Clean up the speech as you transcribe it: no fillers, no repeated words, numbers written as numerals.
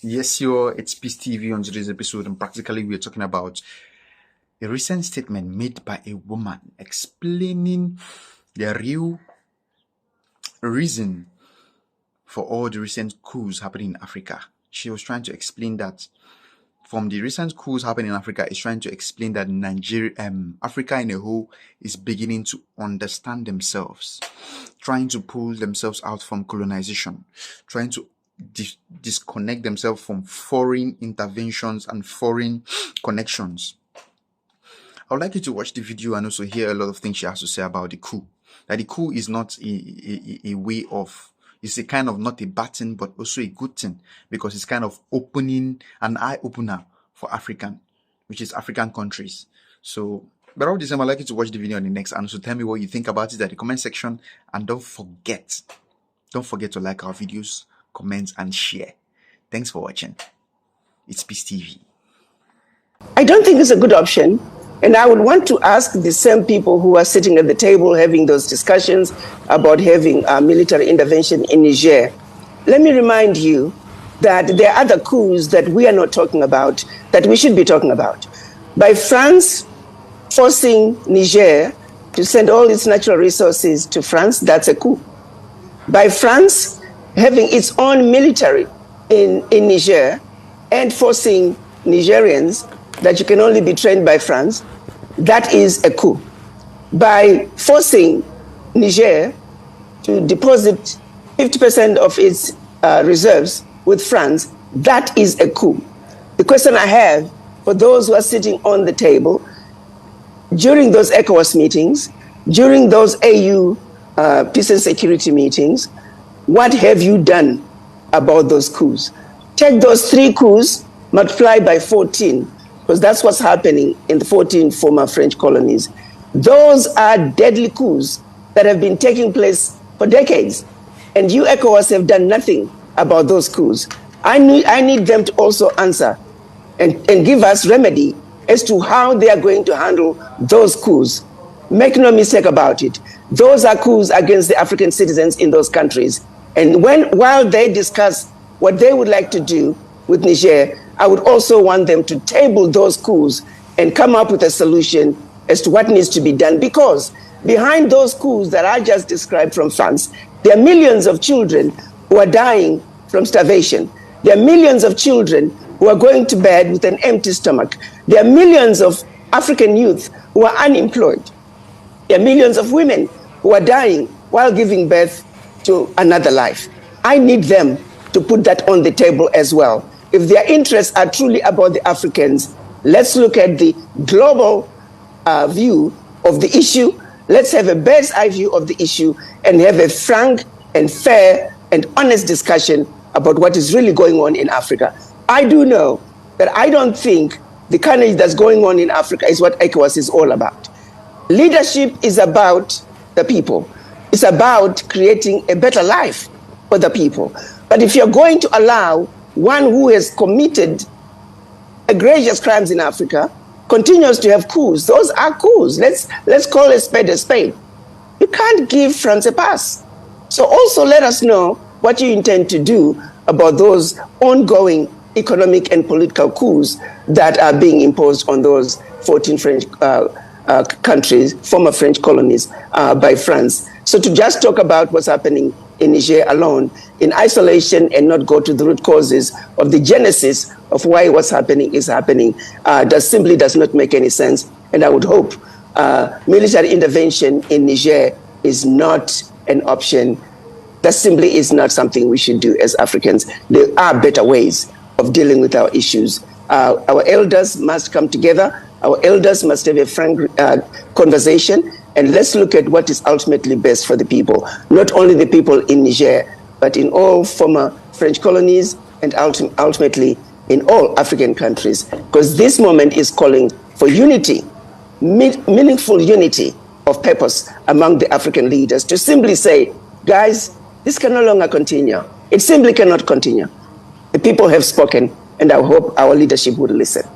Yes, it's Peace TV on today's episode, and practically we're talking about a recent statement made by a woman explaining the real reason for all the recent coups happening in Africa. She was trying to explain that from the recent coups happening in Africa, is trying to explain that Africa in a whole is beginning to understand themselves, trying to pull themselves out from colonization, trying to disconnect themselves from foreign interventions and foreign connections. I would like you to watch the video and also hear a lot of things she has to say about the coup. That the coup is not a way of, it's a kind of not a bad thing, but also a good thing, because it's kind of opening an eye opener for African, which is African countries. So, but all this, I'd like you to watch the video on the next, and also tell me what you think about it at the comment section. And don't forget to like our videos, comment, and share. Thanks for watching. It's Peace TV. I don't think it's a good option. And I would want to ask the same people who are sitting at the table having those discussions about having a military intervention in Niger. Let me remind you that there are other coups that we are not talking about, that we should be talking about. By France forcing Niger to send all its natural resources to France, that's a coup. By France having its own military in Niger and forcing Nigerians that you can only be trained by France, that is a coup. By forcing Niger to deposit 50% of its reserves with France, that is a coup. The question I have for those who are sitting on the table, during those ECOWAS meetings, during those AU peace and security meetings, what have you done about those coups? Take those 3 coups, multiply by 14, because that's what's happening in the 14 former French colonies. Those are deadly coups that have been taking place for decades. And you, ECOWAS, have done nothing about those coups. I need them to also answer and give us remedy as to how they are going to handle those coups. Make no mistake about it. Those are coups against the African citizens in those countries. And while they discuss what they would like to do with Niger, I would also want them to table those coups and come up with a solution as to what needs to be done. Because behind those coups that I just described from France, there are millions of children who are dying from starvation. There are millions of children who are going to bed with an empty stomach. There are millions of African youth who are unemployed. There are millions of women who are dying while giving birth to another life. I need them to put that on the table as well. If their interests are truly about the Africans, let's look at the global view of the issue. Let's have a bird's eye view of the issue and have a frank and fair and honest discussion about what is really going on in Africa. I do know that I don't think the carnage that's going on in Africa is what ECOWAS is all about. Leadership is about the people. It's about creating a better life for the people. But if you're going to allow one who has committed egregious crimes in Africa continues to have coups, those are coups. Let's call a spade a spade. You can't give France a pass. So also let us know what you intend to do about those ongoing economic and political coups that are being imposed on those 14 French countries, former French colonies by France. So to just talk about what's happening in Niger alone, in isolation, and not go to the root causes of the genesis of why what's happening is happening, that simply does not make any sense. And I would hope military intervention in Niger is not an option. That simply is not something we should do as Africans. There are better ways of dealing with our issues. Our elders must come together. Our elders must have a frank conversation, and let's look at what is ultimately best for the people, not only the people in Niger, but in all former French colonies and ultimately in all African countries, because this moment is calling for unity, meaningful unity of purpose among the African leaders to simply say, guys, this can no longer continue. It simply cannot continue. The people have spoken, and I hope our leadership would listen.